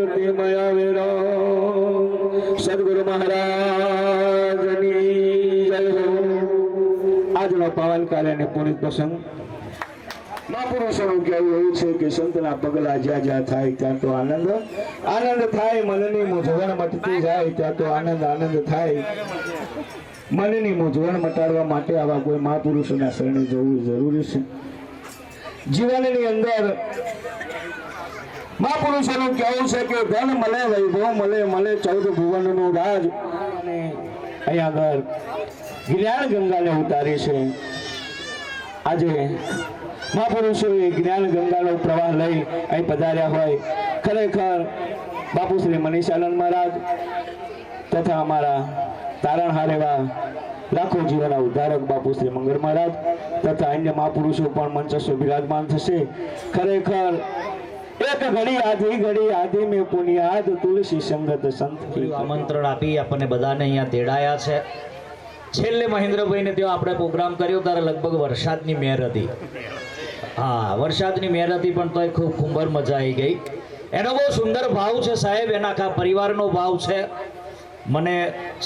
ભક્તિ મયા વેરો સદગુરુ મહારાજની જય હો। આજનો પાવન કાર્ય અને પુનિત પ્રસંગ મહાપુરુષોનું કહેવું એવું છે કે સંતના પગલા જ્યાં જ્યાં થાય ત્યાં તો આનંદ આનંદ થાય। મનની મૂંઝવણ મટતી જાય ત્યાં તો આનંદ આનંદ થાય। મનની મૂંઝવણ મટાડવા માટે આવા કોઈ મહાપુરુષોના શરણે જવું જરૂરી છે। જીવનની અંદર મહાપુરુષોનું કહેવું છે કે ધન મળે વૈભવ મળે મળે 14 ભુવનનું રાજ। અને અહીંયા આગળ જ્ઞાન ગંગાને ઉતારી છે। આજે મહાપુરુષોએ જ્ઞાન ગંગાનો પ્રવાહ લઈ અહીં પધાર્યા હોય। ખરેખર બાપુ શ્રી મનીષાનંદ મહારાજ તથા અમારા તારણહાર એવા લાખો જીવનના ઉદ્ધારક બાપુ શ્રી મંગળ મહારાજ તથા અન્ય મહાપુરુષો પણ મંચસ્થ બિરાજમાન થશે। ખરેખર એક ઘડી આધી મેં પુનિયાદ તુલસી સંગત સંત આમંત્રણ આપી આપણને બધાને અહીંયા તેડાયા છે। છેલ્લે મહેન્દ્રભાઈને ત્યાં આપણે પ્રોગ્રામ કર્યો ત્યારે લગભગ વરસાદની મહેર હતી। હા, વરસાદની મહેર હતી પણ તોય ખૂબ ખુંબર મજા આવી ગઈ। એનો બહુ સુંદર ભાવ છે સાહેબ, એના આખા પરિવારનો ભાવ છે। મને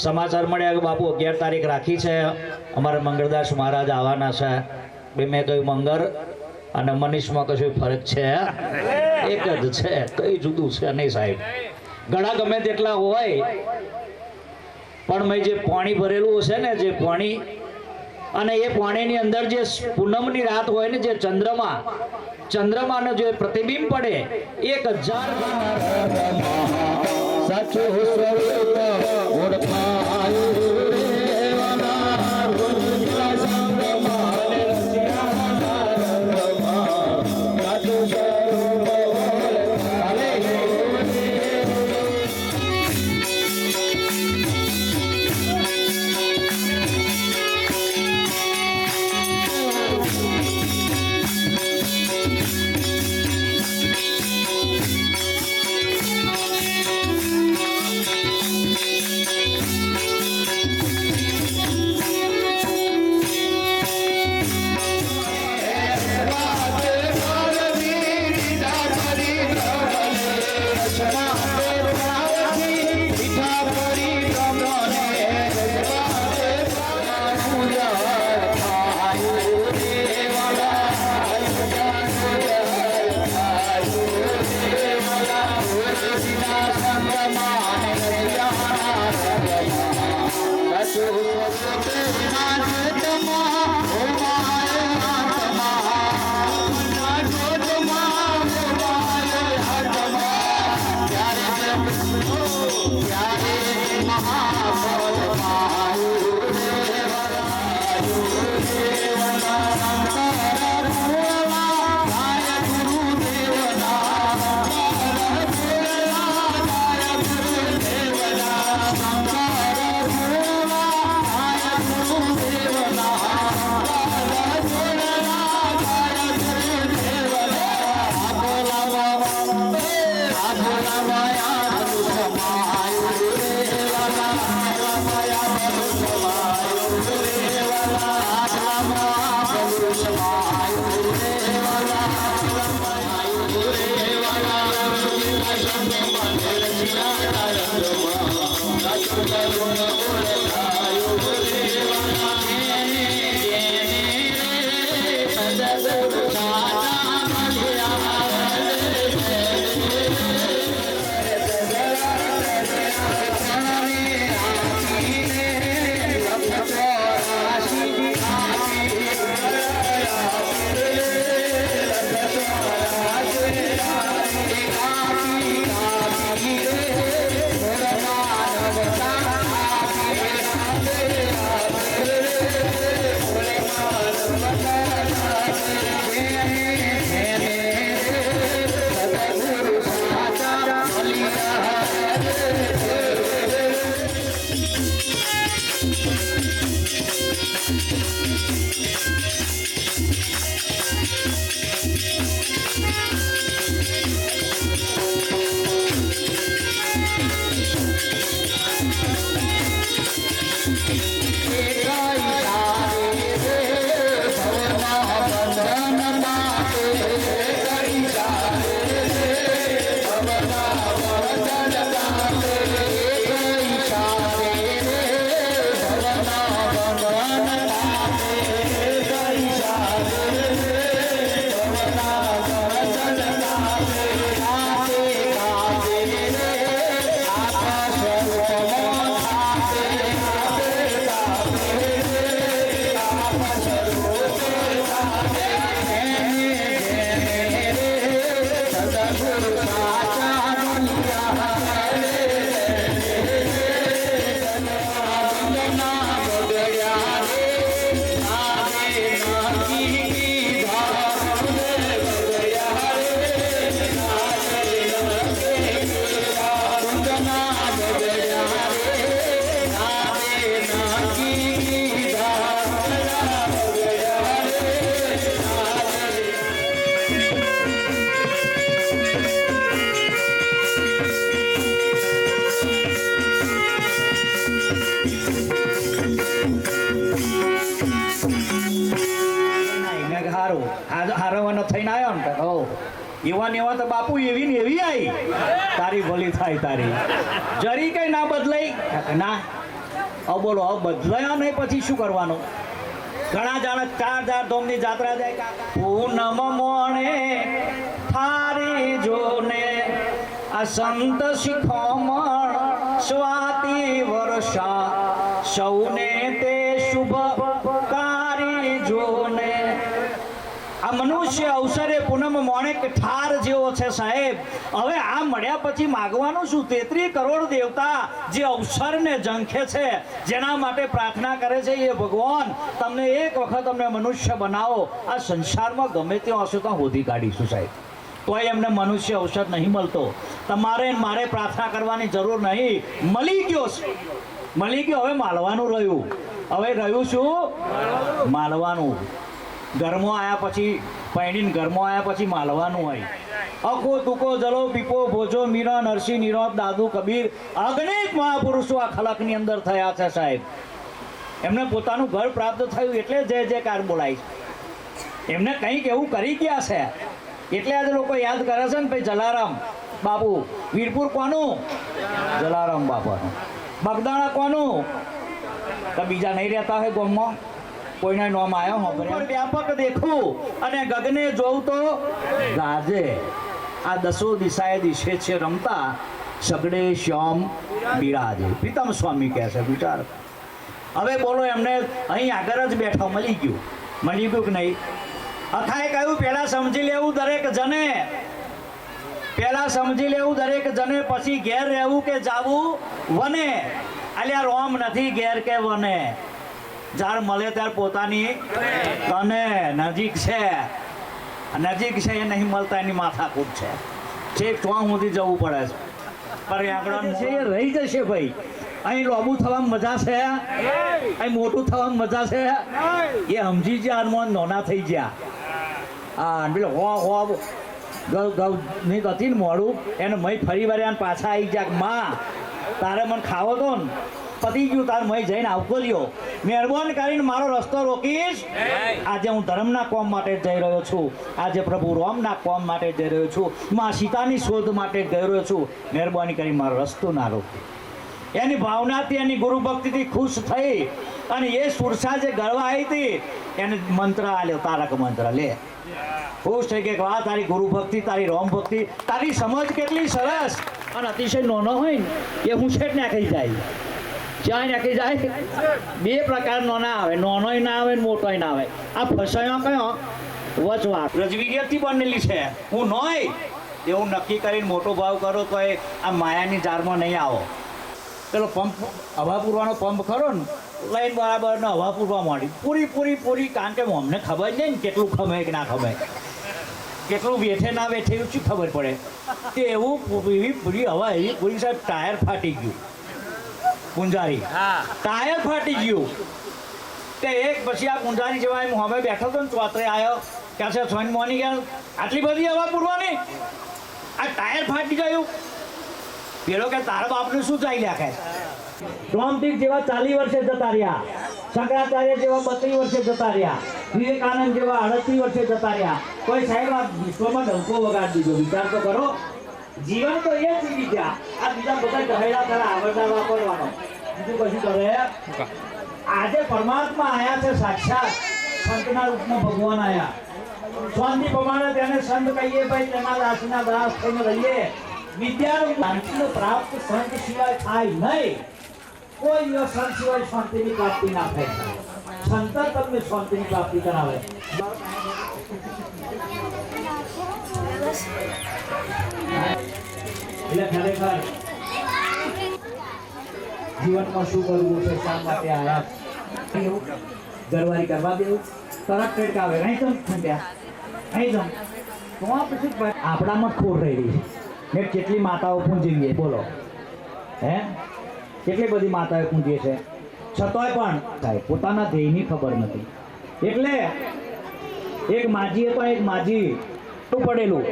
સમાચાર મળ્યા કે બાપુ 11 તારીખ રાખી છે, અમારા મંગળદાસ મહારાજ આવવાના છે। બે મેં કહ્યું મંગળ અને મનીષમાં કશું ફરક છે? એક જ છે, કઈ જુદું છે નહીં સાહેબ। ઘણા ગમે તેટલા હોય પણ મેં જે પાણી ભરેલું છે ને, જે પાણી અને એ પાણીની અંદર જે પૂનમની રાત હોય ને, જે ચંદ્રમાનો જે પ્રતિબિંબ પડે 1000 સાચું હારું હારવાનો થઈને આવ્યો ને કહો એવા ને એવા તો બાપુ એવી ને એવી આવી તારી ભલી થાય તારી જરી કઈ ના બદલાઈ ના હવે બોલો હવે બદલાયા નહીં પછી શું કરવાનું ઘણા જાણે 4 ધામની જાત્રા જાય પૂનમ મોણે થારી જોને આ સંત શિખોમણ સ્વાતિ વર્ષા સૌને તે શુભકારી જોને આ મનુષ્ય અવસરે પૂનમ મોણે ઠાર જેવો છે સાહેબ હવે આ મળ્યા પછી માગવાનું શું 33 કરોડ દેવતા જે અવસરને ઝંખે છે જેના માટે પ્રાર્થના કરે છે એ ભગવાન તમને એક વખત અમને મનુષ્ય બનાવો આ સંસારમાં ગમે ત્યાં હશે તો શોધી કાઢીશું સાહેબ તોય એમને મનુષ્ય અવસર નહીં મળતો તમારે મારે પ્રાર્થના કરવાની જરૂર નહીં મળી ગયો હવે માલવાનું રહ્યું હવે રહ્યું શું માલવાનું ઘરમાં આવ્યા પછી પૈણીને ઘરમાં આવ્યા પછી માલવાનું હોય અકો તુકો જલો પીપો ભોજો મીરા નરસિંહ નીરવ દાદુ કબીર અગણિત મહાપુરુષો આ ખલકની અંદર થયા છે સાહેબ એમને પોતાનું ઘર પ્રાપ્ત થયું એટલે જય જયકાર બોલાય એમને કંઈક એવું કરી ગયા છે એટલે આજે લોકો યાદ કરે છે ને ભાઈ જલારામ બાપુ વીરપુર કોનું જલારામ બાપાનું બગદાણા કોનું તો બીજા નહીં રહેતા હોય ગામમાં કોઈના નામ આવ્યો હો વ્યાપક દેખું અને ગગને જોઉં તો ગાજે આ 10 દિશાએ દિશે છે રમતા સગડે શ્યામ બિરાજે પ્રીતમ સ્વામી કહે છે વિચાર હવે બોલો એમને અહીં આગળ જ બેઠા મળી ગયું કે નહીં અથાએ કહ્યું પહેલા સમજી લેવું દરેક જને પછી ઘેર રહેવું કે જાવું વને અલ્યા રોમ નથી ઘેર કે વને જાર મળે ત્યારે પોતાની તને નજીક છે એ નહીં મળતા એની માથાકૂટ છે છેક ચોં સુધી જવું પડે છે પર્યાવરણ છે એ રહી જશે ભાઈ અહીં લોબું થવામાં મજા છે અહીં મોટું થવામાં મજા છે એ સમજી ગયા હનુમાન નોના થઈ ગયા હા પેલો ની હતી ને મોડું એને મય ફરી વાર પાછા આવી ગયા માં તારે મને ખાવો તો ને પતી ગયું તાર મય જઈને આવતો લ્યો મહેરબાની કરીને મારો રસ્તો રોકીશ આજે હું ધર્મના કોમ માટે જઈ રહ્યો છું આજે પ્રભુ રામના કોમ માટે જઈ રહ્યો છું માં સીતાની શોધ માટે જઈ રહ્યો છું મહેરબાની કરી મારો રસ્તો ના રોકી એની ભાવનાથી એની ગુરુ ભક્તિથી ખુશ થઈ અને એ સુરસા જે ગળવા આવી હતી એને મંત્ર આલ્યો તારક મંત્ર લે ખુશ થઈ કે વાહ તારી ગુરુ ભક્તિ તારી રામ ભક્તિ તારી સમજ કેટલી સરસ અને અતિશય નાનો હોય ને એ હું છેટ નાખી જાય ચાય નાખી જાય બે પ્રકારનો ના આવે નાનોય ના આવે મોટોય ના આવે આ ફસાયો કયો વચવા રજવીરિયતથી બનેલી છે હું નોય એવું નક્કી કરીને મોટો ભાવ કરો તો એ આ માયાની જારમાં નહીં આવો પેલો પંપ હવા પૂરવાનો પંપ ખરો ને લાઈન બરાબર હવા પૂરવા માંડી પૂરી કારણ કે અમને ખબર નહીં ને કેટલું ખમે કે ના ખમે કેટલું વેઠે ના વેઠે એવું શું ખબર પડે તે એવું પૂરી હવા એવી પૂરી સાહેબ ટાયર ફાટી ગયું ગુંજારી ટાયર ફાટી ગયું તે એક પછી આ ગુંજારી જેવા હું હવે બેઠો હતો ને ચોતરે આવ્યો ક્યાં છે સોન મોની ગયા આટલી બધી હવા પૂરવાની આ ટાયર ફાટી ગયું પેલો કે તારા બાપને શું ચાલી રાખે રોમતીક જેવા 40 વર્ષે જતા રહ્યા શંકરાચાર્ય જેવા 32 વર્ષે જતા રહ્યા વિવેકાનંદ જેવા 38 વર્ષે જતા રહ્યા કોઈ સાહેબ આ વિશ્વમાં ડંકો વગાડી દીધો વિચાર તો કરો જીવન તો એ જીવી ગયા આ બીજા બધા કહેલા તારા આવડતા વાપરવાનો બીજું કશું કરે આજે પરમાત્મા આયા છે સાક્ષાત સંતના રૂપમાં ભગવાન આયા સ્વામી પ્રમાણે તેને સંત કહીએ ભાઈ તેના દાસના દાસ થઈને રહીએ વિદ્યાનું શાંતિનો પ્રાપ્ત સંત સિવાય થાય નહીં કોઈ સંત સિવાય શાંતિની પ્રાપ્તિ ના થાય સંત તમને શાંતિની પ્રાપ્તિ કરાવે એટલે ખરેખર જીવનમાં શું કરવું છે શા માટે આયા ઘરવાળી કરવા દેવું તરત ટેડકાવે નહીં તો નહીં તો પછી આપણામાં જ ખોટ રહી છે મેં કેટલી માતાઓ પૂંજીએ બોલો હે કેટલી બધી માતાઓ પૂંજીએ છે છતાંય પણ થાય પોતાના ધ્યેયની ખબર નથી એટલે એક માજી હતો એક માજી પડેલું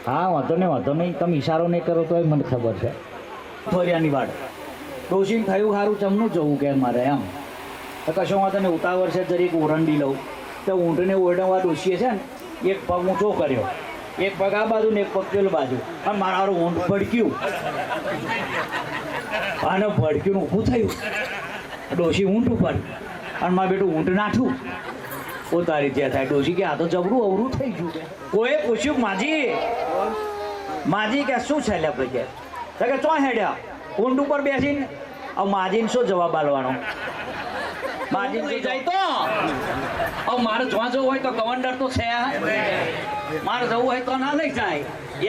હા વાંધો નહીં તમે ઈશારો નહીં કરો તો મને ખબર છે ફોરિયાની વાડ ડોશીને થયું સારું ચમનું જવું કે મારે એમ તો કશો વાંધો નહીં ઉતાવળ છે જરીક ઓરંડી લઉં તો ઊંટને ઓરડાવા ડોસીએ છે ને એક પગ ઊંચો કર્યો, એક પગ આ બાજુ ને એક પગ પેલું બાજુ, અને મારું ઊંટ ભડક્યું અને ભડક્યું ઊભું થયું, ડોશી ઊંટ ઉપર અને મારું બેટું ઊંટ નાઠું. પોતાની ત્યાં થાય. ડોશી કે આ તો જબરું અવરું થઈ ગયું. કોઈ પૂછ્યું માજી કે શું છે લે ભાઈ કે ચો હેડ્યા ઊંટ ઉપર બેસીને. હવે માજીને શું જવાબ આલવાનો? માજી લઈ જાય તો હવે મારે જોવા જવું હોય તો ગવર્નર તો છે, મારે જવું હોય તો ના લઈ જાય.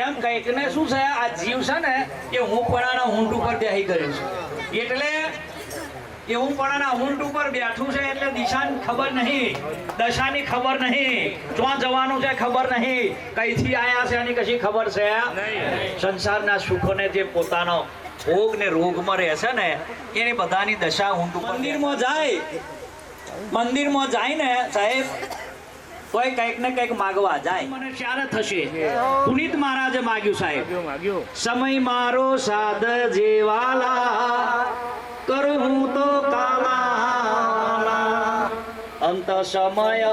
એમ કંઈક ને શું છે આ જીવ છે ને એ હું પણાના ઊંટ ઉપર બેસી ગયું છું, એટલે એ હું પણાના ઊંટ ઉપર બેઠું છે એટલે દિશાની ખબર નહીં, દશાની ખબર નહીં, ક્યાં જવાનું છે ખબર નહીં, કઈથી આયા છે એની કશી ખબર છે. સંસારના સુખોને જે પોતાનો ભોગ ને રોગમાં રહે છે ને એની બધાની દશા ઊંટ ઉપર. મંદિરમાં જાય ને સાહેબ તોય કંઈક ને કંઈક માગવા જાય. મને ત્યારે થશે પુનિત મહારાજે માગ્યું સાહેબ, સમય મારો સાદ જેવાલા કરું હું તો કાલા, અંત સમય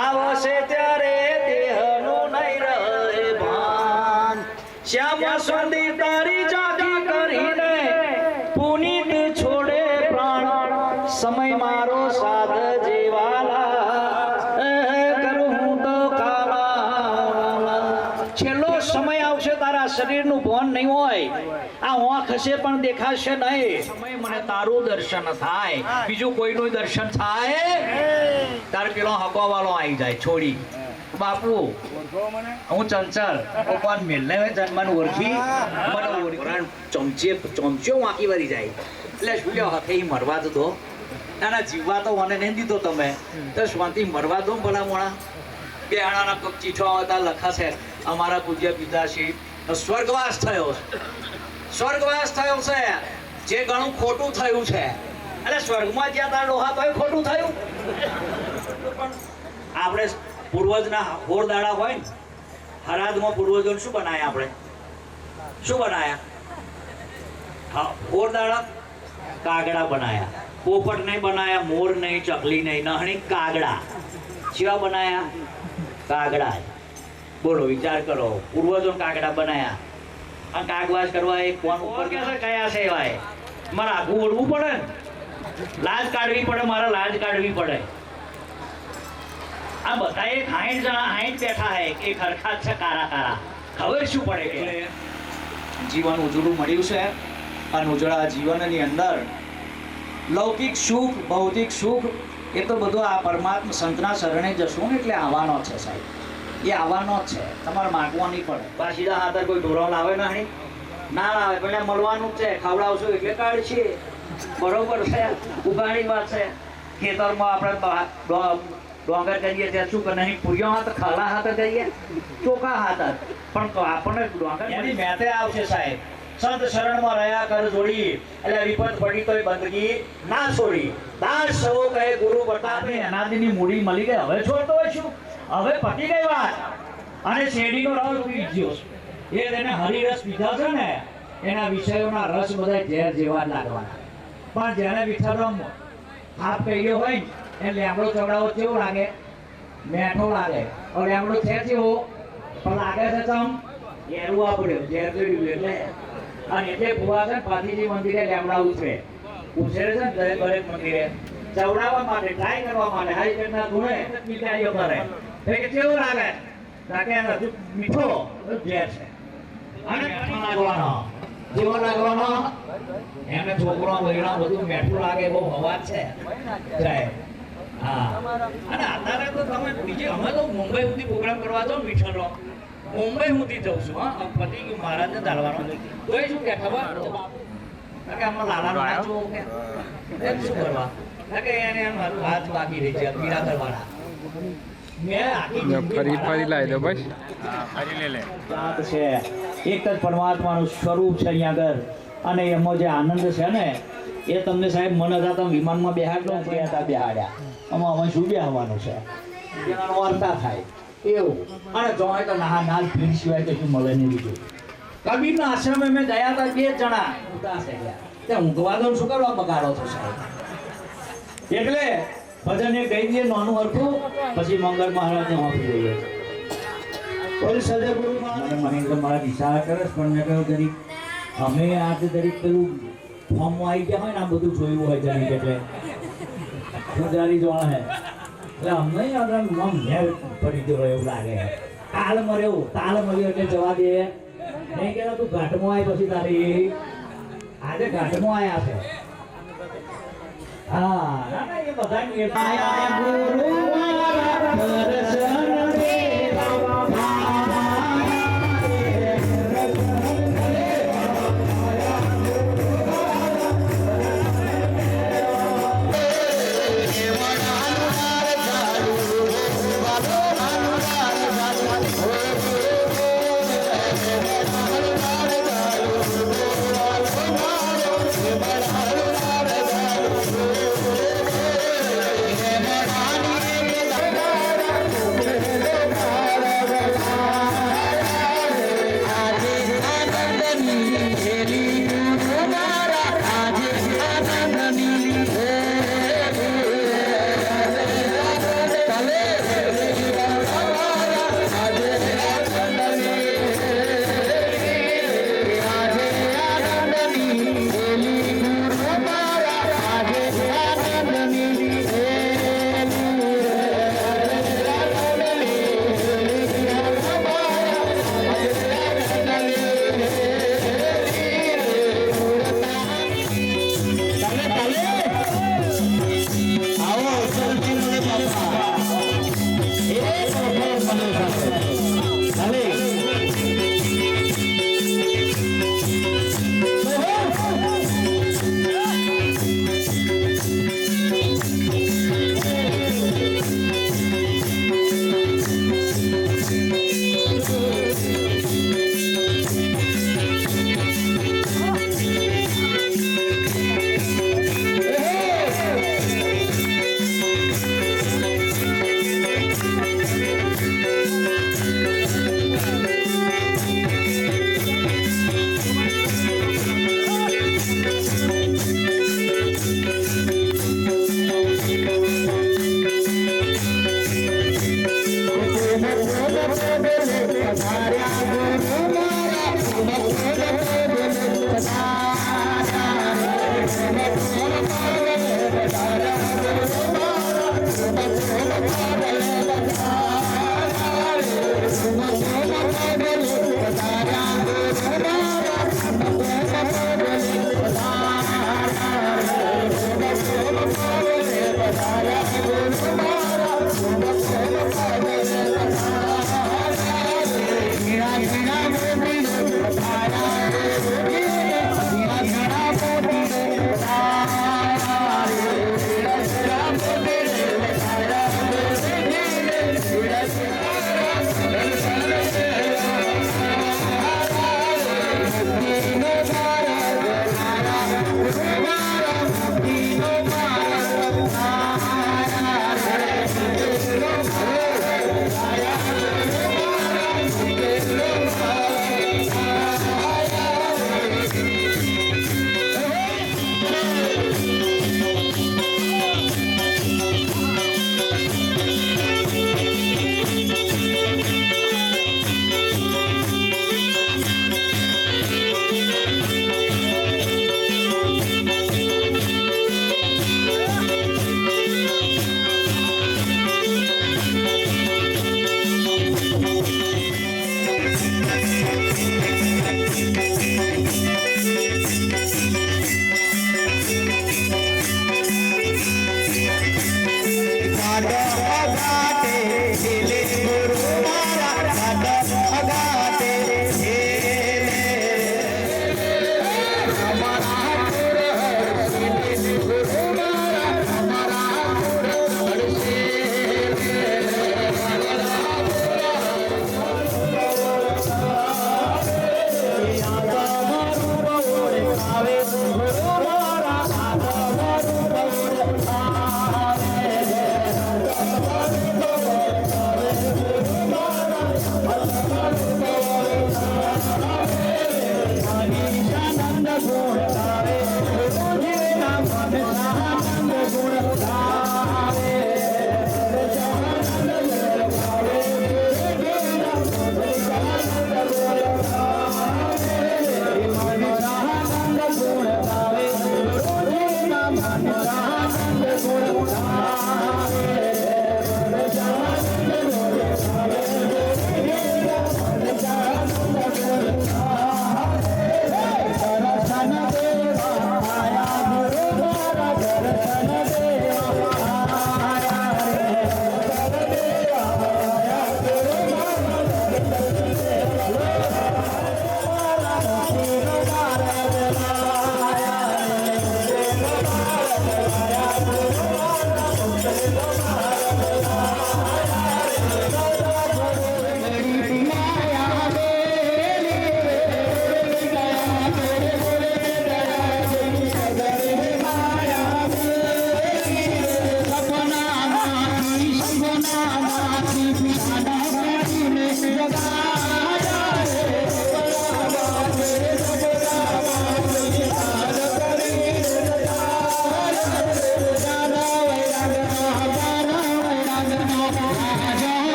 આવશે ત્યારે દેહનું નહીં રહે ભાન, શ્યામ સુંદી તારી જાગી કરીને પુનિત છોડે પ્રાણ, સમય મારો સાદ જેવાલા કરું હું તો કાલા. છેલ્લો સમય આવશે તારા શરીરનું ભાન નહીં હોય, આ આંખ હશે પણ દેખાશે નહીં. સમય મને તારું દર્શન થાય, બીજું કોઈનું દર્શન થાય તાર પેલો હગવા વાળો આવી જાય છોડી. બાપુ હું ચંચળ ભગવાન મેલને જન્મન ઓળખી મને ચમચો વાંકી વળી જાય એટલે શું લ્યો હકે મરવા તો દો, નાના જીવવા તો મને નહીં દીધો તમે તો શાંતિ મરવા દો ભલા મોણા. બે આણાના કોઈક ચીઠો આવતા લખાશે અમારા પૂજ્ય પિતાશ્રી સ્વર્ગવાસ થયો છે, સ્વર્ગવાસ થયો છે, જે ઘણું ખોટું થયું છે. એટલે સ્વર્ગમાં જ્યાં તાર લોહા તોય ખોટું થયું. પણ આપણે પૂર્વજના હોર દાડા હોય ને હરાદમાં પૂર્વજોને શું બનાયા? આપણે શું બનાયા? હા, હોર દાડા કાગડા બનાયા. પોપટ નહીં બનાયા, મોર નહીં, ચકલી નહીં, નહણી કાગડા. શેવા બનાયા? કાગડા. બોલો વિચાર કરો, પૂર્વજો કાગડા બનાયા અને કાગવાસ કરવા એક ફોન ઉપર કયા છે એવાય મારે આઘું ઓળવું પડે ને, લાજ કાઢવી પડે, મારે લાજ કાઢવી પડે. આ બધા 60 જણા 60 બેઠા હે કે ખરખા છે કારા કારા, ખબર શું પડે કે જીવન ઉજળું મળ્યું છે અને ઉજળા જીવનની અંદર લૌકિક સુખ ભૌતિક સુખ એ તો બધું આ પરમાત્મા સંતના શરણે જશું ને એટલે આવવાનો છે સાહેબ, એ આવવાનો જ છે, તમારે માગવા નહીં પડે. પાછી હાથર કોઈ ઢોરો લાવે નહીં, ના લાવે પેલા મળવાનું જ છે, ખવડાવશું એટલે કાઢશે. બરોબર છે, ઉગાડી વાત છે. ખેતરમાં આપણે ડોંગર કરીએ ત્યાં શું કે નહીં પૂર્યો હાથ ખાલા હાથ કરીએ ચોખા હાથ, પણ તો આપણને ડોંગર એની મેતે આવશે સાહેબ. સંત શરણમાં રહ્યા કર જોડી એટલે વિપત પડી તોય બંદગી ના છોડી. દાસ સૌ કહે ગુરુ પ્રતાપે અનાદિની મૂડી મળી ગઈ, હવે છોડતો હોય શું? હવે પતી ગઈ વાત. અને શેરડીનો રસ પી ગયો એ તેને હરિરસ પીધા છે ને એના વિષયોના રસ બધા ઝેર જેવા લાગવાના. પણ જેને વિઠ્ઠલનો હાથ કર્યો હોય ને એ લેમડો ચવડાવો કેવો લાગે? મેઠો લાગે. હવે લેમડો છે કેવો પણ લાગે છે ચમ ઘેરું પડ્યો ઝેર કર્યું એટલે. અને એટલે ભુવા છે પાથીજી મંદિરે લેમડા ઉછરે છે ને દરેક મંદિરે ચવડાવવા માટે ટ્રાય કરવા માટે હારી રીતના ધૂણે તૈયારીઓ કરે. એટલે કેવું લાગે? હજુ મીઠો ઝેર છે અને લાગવાનો જેવો લાગવાનો એને છોકરો વૈણા બધું મેઠું લાગે, બહુ અવાજ છે સાહેબ. હા, અને અત્યારે તો તમે બીજે અમે તો મુંબઈ સુધી પ્રોગ્રામ કરવા જાઓ ને વિઠ્ઠલનો, મુંબઈ સુધી જઉં છું. હા, પતિ મહારાજને ચાલવાનો તોય શું કે ખબર કે આમાં લાલાનો નાચવો કે શું કરવા કે એને એમ હાથ બાકી રહી છે પીડા કરવાના. ફરી લાવી દો બસ. એક જ પરમાત્માનું સ્વરૂપ છે અહીંયા આગળ અને એમાં જે આનંદ છે ને એ તમને સાહેબ મને હતા તમે વિમાનમાં બેહાડલો હતા બેહાડ્યા આમાં અમે શું બેહવાનું છે એના વાર્તા થાય એવું. અને જો તો ના ના ભીડ સિવાય કશું મળે નહીં બીજું. કબીરના આશ્રમે મેં ગયા હતા 2 જણા ઉદાસ થઈ ગયા, ત્યાં ઊંઘવા દો શું કરવા બગાડો છો સાહેબ? એટલે ભજન એ કહી દઈએ નાનું હરખું, પછી મંગળ મહારાજને આપી દઈએ. બોલ સદગુરુ મહારાજ. મને મહેન્દ્ર મહારાજ ઈશારા કરે છે, પણ મેં કહ્યું જરીક અમે આજે જરીક પેલું ફોર્મમાં આવી ગયા હોય ને આ બધું જોયું હોય જરીક એટલે ગુજરાતી જોવા હે એટલે અમને આગળ મમ ઘેર પડી ગયો હોય એવું લાગે. તાલ મર્યો એટલે જવા દે નહીં કે તું ઘાટમાં આવી પછી તારી આજે ઘાટમાં આવ્યા છે. હા ના ના એ બધાની એ પાયા ગુરુ મારા દર્શન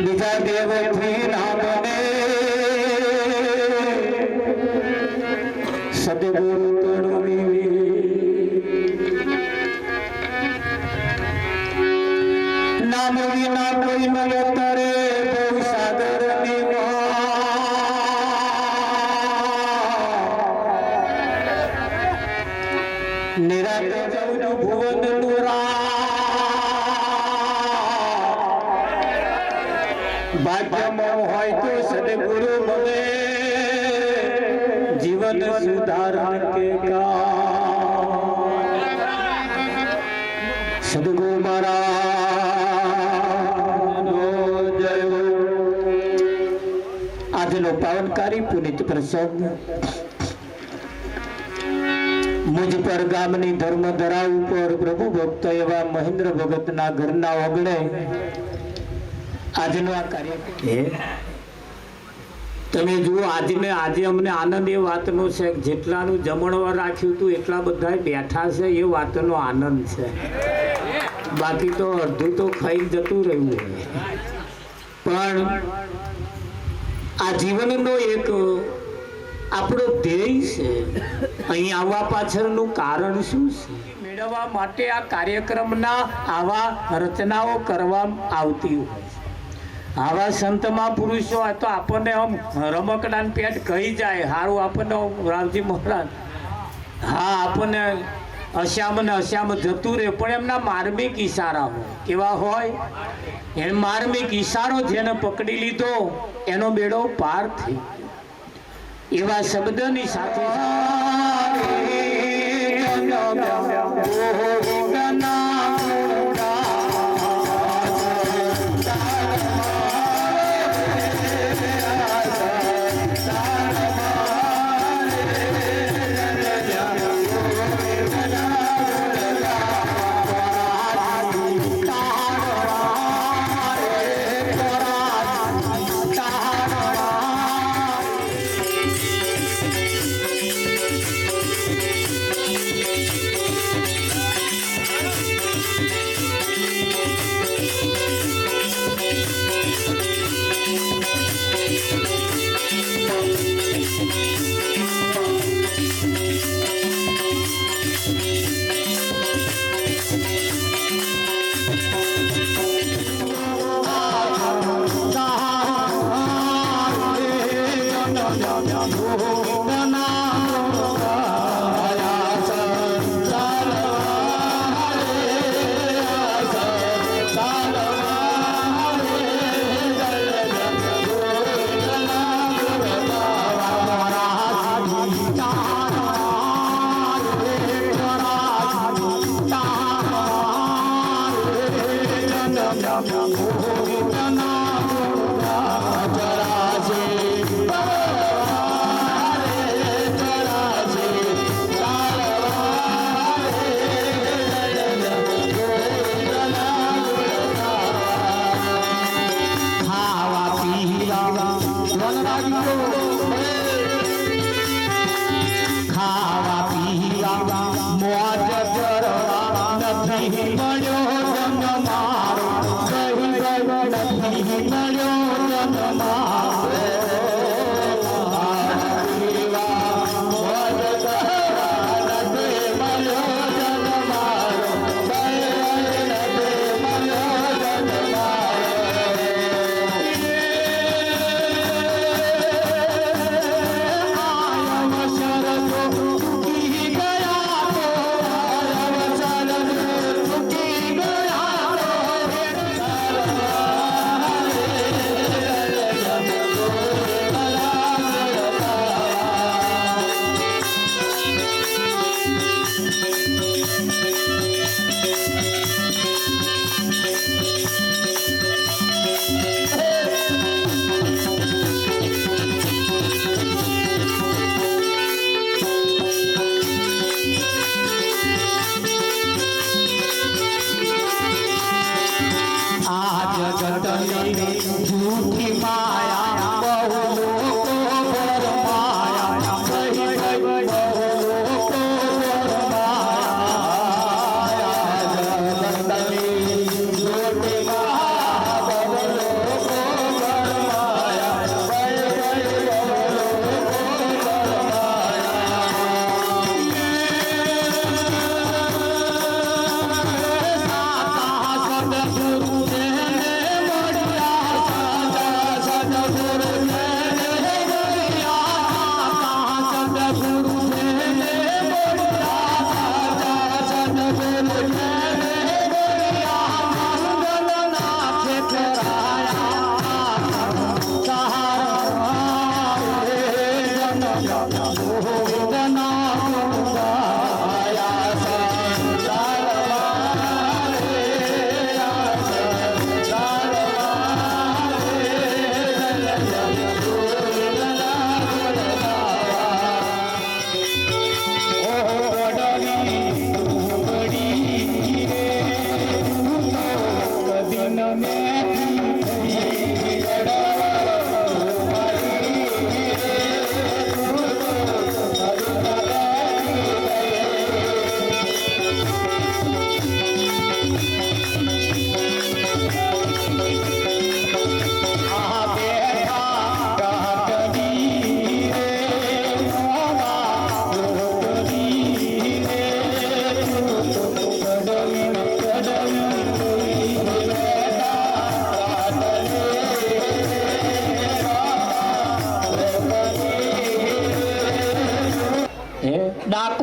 બીજા દેવથી ના બને સદગુરુ તણવી નામ વિના કોઈ ન તરે બહુ સાગર નિરાતે ચૌદ ભુવન ભાગ્યમાં હોય તો સદગુરુ મળે જીવન સુધારણ કે સદગુરુ મહારાજનો જય હો. આજનો પાવનકારી પુનિત પ્રસંગ મુજ પર ગામની ધર્મધરા ઉપર પ્રભુ ભક્ત એવા મહેન્દ્ર ભગતના ઘરના ઓગણે આજનો આ કાર્યક્રમ તમે જુઓ. આજે અમને આનંદ એ વાતનો છે કે જેટલાનું જમણવાર રાખ્યું હતું એટલા બધા બેઠા છે એ વાતનો આનંદ છે. બાકી તો અડધું તો ખાઈ જતું રહ્યું હોય. પણ આ જીવનનો એક આપણો ધ્યેય છે. અહીં આવવા પાછળનું કારણ શું છે મેળવવા માટે આ કાર્યક્રમના આવા રચનાઓ કરવામાં આવતી હોય. આવા સંતમાં પુરુષો હોય તો આપણને આમ રમકડાન પેટ કહી જાય સારું આપણને રામજી મહારાજ હા આપણને અશ્યામ ને અશ્યામ જતું રહે. પણ એમના માર્મિક ઈશારા હોય કેવા હોય એ માર્મિક ઈશારો જેને પકડી લીધો એનો બેડો પાર થઈ. એવા શબ્દની સાથે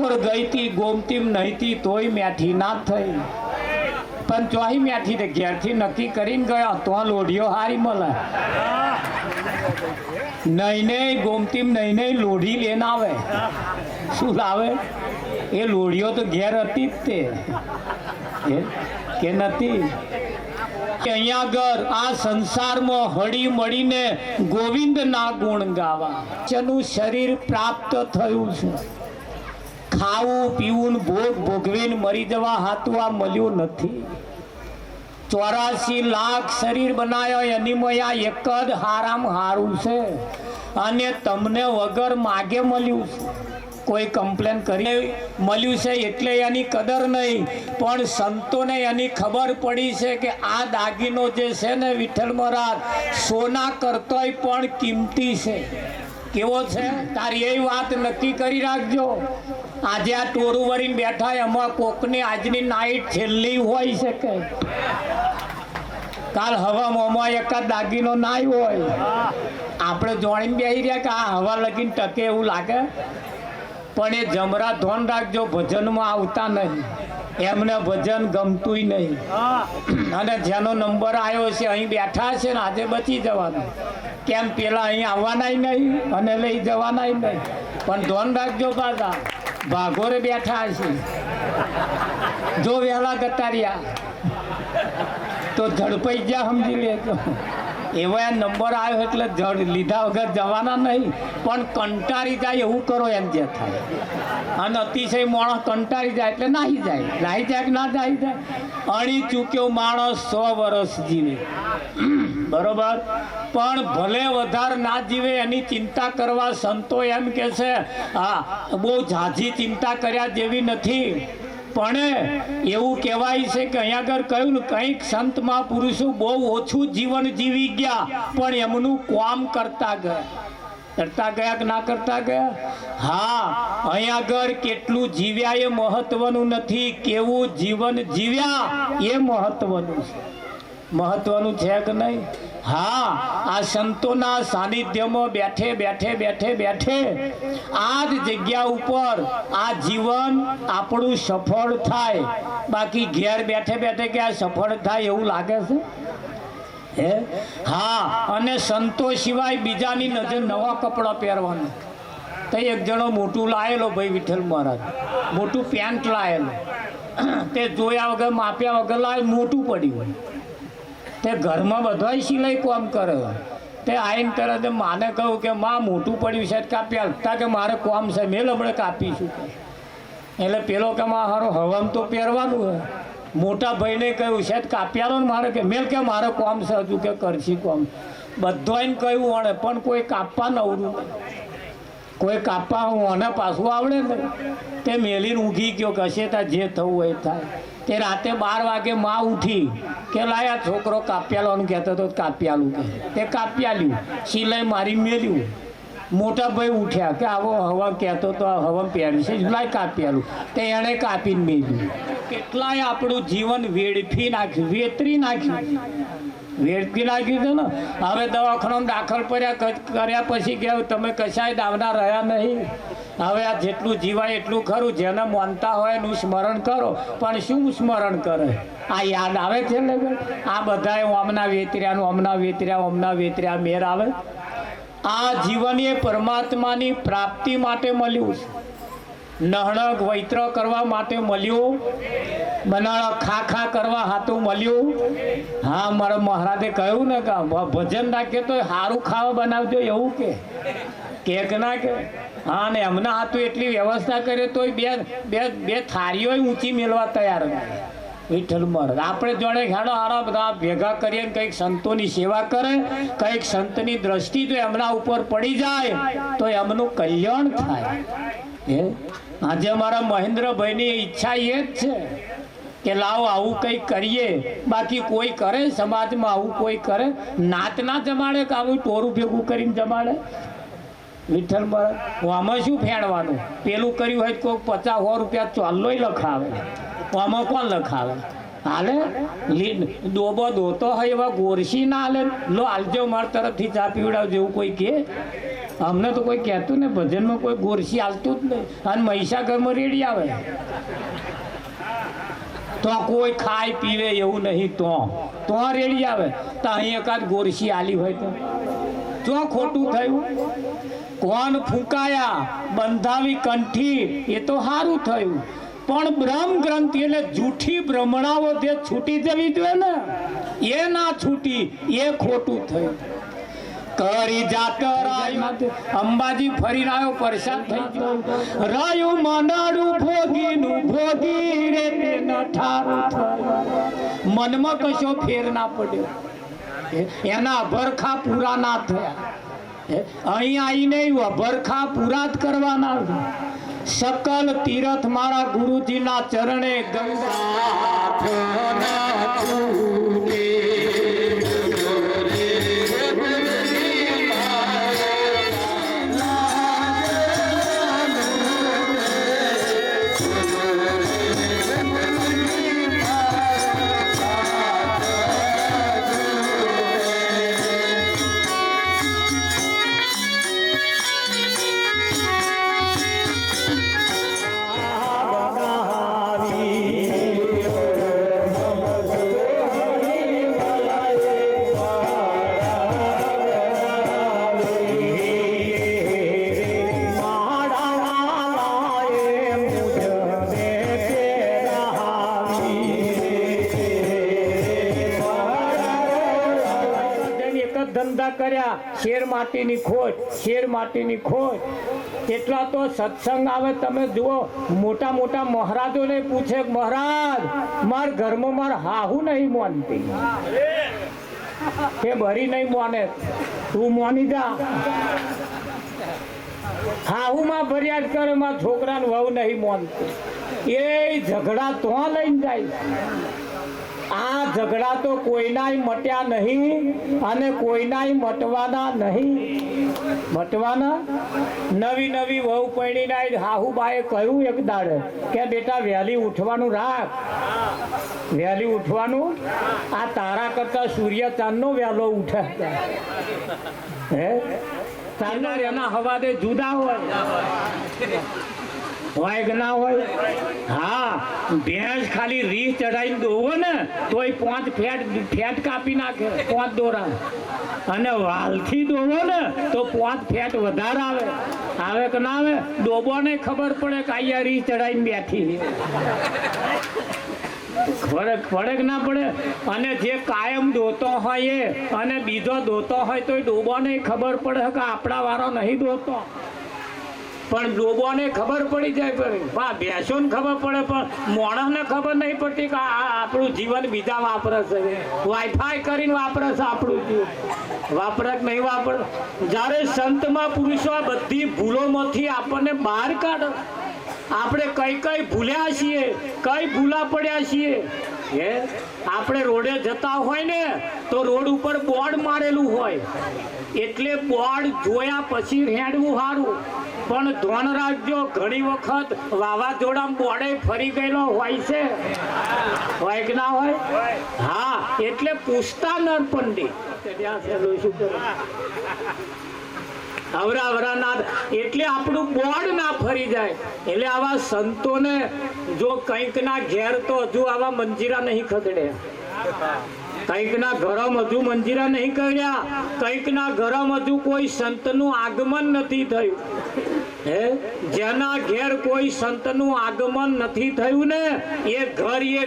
ડાકોર ગઈ તી ગોમતીમ નહીં તી તોય મેઠી ના થઈ, પણ ચોહી મેઠી તે ઘેરથી નક્કી કરીને ગયો તો લોઢીઓ હારી મળે. નહીં નહીં ગોમતીમ નહીં નહીં લોઢી લઈને આવે. શું લાવે? એ લોઢીઓ તો ઘેર હતી જ તે કે નથી કે અહીંયા આગળ આ સંસારમાં હળી મળીને ગોવિંદના ગુણ ગાવા જેનું શરીર પ્રાપ્ત થયું છે. ખાવું પીવું ભોગ ભોગવીને મરી જવા હાતું આ મળ્યું નથી. 84 લાખ શરીર બનાવ્યો એનીમાં આ એક જ હારામ હારું છે અને તમને વગર માગે મળ્યું છે. કોઈ કમ્પ્લેન કરી મળ્યું છે એટલે એની કદર નહીં, પણ સંતોને એની ખબર પડી છે કે આ દાગીનો જે છે ને વિઠ્ઠલ મહારાજ સોના કરતોય પણ કિંમતી છે. કેવો છે તારી એ વાત નક્કી કરી રાખજો. આજે આ ટોરું વળીને બેઠા એમાં કોકની આજની નાઈટ છેલ્લી હોય છે કે કાલ હવા મોમાં એકાદ દાગીનો નાય હોય. આપણે જોડીને બેસી રહ્યા કે આ હવા લગીને ટકે એવું લાગે, પણ એ જમરા ધોન રાખજો ભજનમાં આવતા નહીં, એમને ભજન ગમતું નહીં. અને જેનો નંબર આવ્યો છે અહીં બેઠા છે ને આજે બચી જવાનું, કેમ પેલા અહીં આવવાના નહીં અને લઈ જવાના નહીં, પણ ધોન રાખજો પાછા ભાગોરે બેઠા છે. જો વહેલા ગતાર્યા તો ઝડપાઈ ગયા સમજી લેજો. એવો આ નંબર આવ્યો એટલે લીધા વગર જવાના નહીં, પણ કંટાળી જાય એવું કરો એમ જે થાય. અને અતિશય માણસ કંટાળી જાય એટલે નાહી જાય કે ના જાય. અણી ચૂક્યો માણસ 100 વર્ષ જીવે, બરોબર, પણ ભલે વધારે ના જીવે એની ચિંતા કરવા સંતો એમ કે છે. હા, બહુ ઝાઝી ચિંતા કર્યા જેવી નથી, પણ એવું કહેવાય છે કે અહીંયા આગળ કહ્યું ને કંઈક સંત મહાપુરુષો બહુ ઓછું જીવન જીવી ગયા પણ એમનું કામ કરતા ગયા કે ના કરતા ગયા. હા, અહીંયા આગળ કેટલું જીવ્યા એ મહત્વનું નથી, કેવું જીવન જીવ્યા એ મહત્વનું છે. મહત્વનું છે કે નહીં? હા, આ સંતોના સાનિધ્યમાં બેઠે આ જ જગ્યા ઉપર આ જીવન આપણું સફળ થાય. બાકી ઘેર બેઠે કે આ સફળ થાય એવું લાગે છે હે? હા, અને સંતો સિવાય બીજાની નજર નવા કપડાં પહેરવાનું. તો એક જણો મોટું લાયેલો ભાઈ વિઠ્ઠલ મહારાજ, મોટું પેન્ટ લાયેલો, તે જોયા વગર માપ્યા વગર લાવે, મોટું પડ્યું હોય. તે ઘરમાં બધાય સિલાઈ કામ કરે. તે આઈને તરત માને કહ્યું કે માં મોટું પડ્યું છે કાપી હાલતા કે મારે કામ છે, મેં લમણે કાપીશું. એટલે પેલો કે માં હારો હવામ તો પહેરવાનું હોય. મોટા ભાઈને કહ્યું છે કાપી આલો ને મારે કે મેલ કે મારે કામ છે હજુ કે કરશી કામ. બધાને કહ્યું વણે પણ કોઈ કાપવા નવરું, કોઈ કાપવા ઓને પાછું આવડે ને. તે મેલીને ઊંઘી ગયો કશે ત્યાં જે થવું હોય થાય. તે રાતે 12 વાગે માં ઉઠી કે લાયા છોકરો કાપ્યાલોનું કહેતો હતો કાપ્યાલું કે તે કાપ્યાલ્યું, સિલાઈ મારી મેલ્યું. મોટા ભાઈ ઉઠ્યા કે આવો હવા કહેતો તો હવા પહેરી છે લાય કાપ્યાલું, તે એણે કાપીને મેલ્યું. કેટલાય આપણું જીવન વેડફી નાખ્યું, વેતરી નાખ્યું છે ને. હવે દવાખાનામાં દાખલ કર્યા પછી કે તમે કશાય દાવના રહ્યા નહીં. હવે આ જેટલું જીવાય એટલું ખરું, જેને માનતા હોય એનું સ્મરણ કરો. પણ શું સ્મરણ કરે? આ યાદ આવે છે ને આ બધાએ ઓમના વેતર્યા મેર આવે. આ જીવન એ પરમાત્માની પ્રાપ્તિ માટે મળ્યું છે. નહણક વૈત્ર કરવા માટે મળ્યું, બનાળા ખા કરવા હાથું મળ્યું. હા, મારા મહારાજે કહ્યું ને કે ભજન રાખે તો સારું ખાવા બનાવજો એવું કે ના કે. હા, ને એમના હાથું એટલી વ્યવસ્થા કરે તો બે થાળીઓ ઊંચી મેળવા તૈયાર વિઠ્ઠલ મહારાજ. આપણે જોડે ખેડો હારા બધા ભેગા કરીએ ને કંઈક સંતોની સેવા કરે, કંઈક સંતની દ્રષ્ટિ જો એમના ઉપર પડી જાય તો એમનું કલ્યાણ થાય. આજે અમારા મહેન્દ્રભાઈની ઈચ્છા એ જ છે કે લાવો આવું કંઈક કરીએ. બાકી કોઈ કરે સમાજમાં આવું કોઈ કરે? નાતના જમાડે કે આવું ટોરું ભેગું કરીને જમાડે? વિઠ્ઠલ મહારાજ આમાં શું ફેણવાનું? પેલું કર્યું હોય કોઈ 50-100 રૂપિયા ચાલ્લોય લખાવે, આમાં કોણ લખાવે? હાલે ડોબો દોતો હોય એવા ગોરસી ના હાલે લો હાલજો માર તરફથી ચા પીવડાવ જેવું કોઈ કે અમને તો કોઈ કહેતું ને ભજનમાં કોઈ ગોરસી હાલતું જ નહીં અને મહીસાગરમાં રેડી આવે તો કોઈ ખાય પીવે એવું નહીં તો રેડી આવે તો અહીં એકાદ ગોરસી હાલી હોય તો ખોટું થયું કોણ ફૂંકાયા બંધાવી કંઠી એ તો સારું થયું પણ બ્રહ્મ ગ્રંથિ એટલે જૂઠી ભ્રમણાઓ જે છૂટી જવી જોઈએ ને એ ના છૂટી એ ખોટું થયું કરી જાતરા અંબાજી ફરી રહ્યો પરસાદ થઈ ગયો રાયું મનાડું ભોગીનું ભોગી રે તે નઠારું થયું મનમાં કશો ફેર ના પડ્યો એના અભરખા પૂરા ના થયા અહીં આવીને અભરખા પૂરા જ કરવાના સકલ તીરથ મારા ગુરુજીના ચરણે ધંધા કર્યા શેર માટીની ખોટ એટલા તો સત્સંગ આવે તમે જુઓ મોટા મોટા મહારાજોને પૂછે મહારાજ માર ઘરમાં માર હાહુ નહીં માનતી કે ભરી નહીં માને તું માની જા હાહુમાં ફરિયાદ કરે મારા છોકરાને વહુ નહીં માનતી એ ઝઘડા તો લઈને જાય આ ઝઘડા તો કોઈનાય મટ્યા નહીં અને કોઈનાય મટવાના નહીં નવી નવી વહુ પૈણીને હાહુબાએ કહ્યું એક દાડે કે બેટા વહેલી ઉઠવાનું રાખ વહેલી ઉઠવાનું આ તારા કરતા સૂર્ય ચાંદનો વહેલો ઉઠે હે ચાંદો એના હવાદે જુદા હોય કે ના હોય હા ભેંસ ખાલી રીસ ચડાવીને દોવો ને તોય 5 ફેટ કાપી નાખે 5 દોરા અને વાલથી દોવો ને તો 5 ફેટ વધારે આવે કે ના આવે ડોબોને ખબર પડે કે અહીંયા રીસ ચડાવીને બેઠી ફરક પડે કે ના પડે અને જે કાયમ દોતો હોય એ અને બીજો દોતો હોય તો ડોબોને ખબર પડે કે આપણા વાળો નહીં દોતો પણ ડોબોને ખબર પડી જાય બા ભેંસોને ખબર પડે પણ માણસને ખબર નહીં પડતી કે આપણું જીવન બીજા વાપરે છે વાઈફાઈ કરીને વાપરે છે આપણું જીવન વાપરે કે નહીં વાપરે જ્યારે સંતમાં પુરુષો આ બધી ભૂલોમાંથી આપણને બહાર કાઢે આપણે કઈ ભૂલ્યા છીએ કઈ ભૂલા પડ્યા છીએ હે આપણે રોડે જતા હોય ને તો રોડ ઉપર બોર્ડ મારેલું હોય એટલે બોર્ડ જોયા પછી હેડવું સારું પણ ધ્યાન રાખજો ઘણી વખત વાવાઝોડામાં બોર્ડે ફરી ગયેલો હોય કે ના હોય હા એટલે પૂછતા નર પંડિત અવરાના એટલે આપણું બોર્ડ ના ફરી જાય એટલે આવા સંતોને જો કંઈક ના ઘેર તો હજુ આવા મંજીરા નહીં ખગડ્યા કંઈક ના ઘરમાં હજુ મંજીરા નહીં કર્યા કંઈક ના ઘરમાં હજુ કોઈ સંતનું આગમન નથી થયું હે જેના ઘેર કોઈ સંતનું આગમન નથી થયું ને એ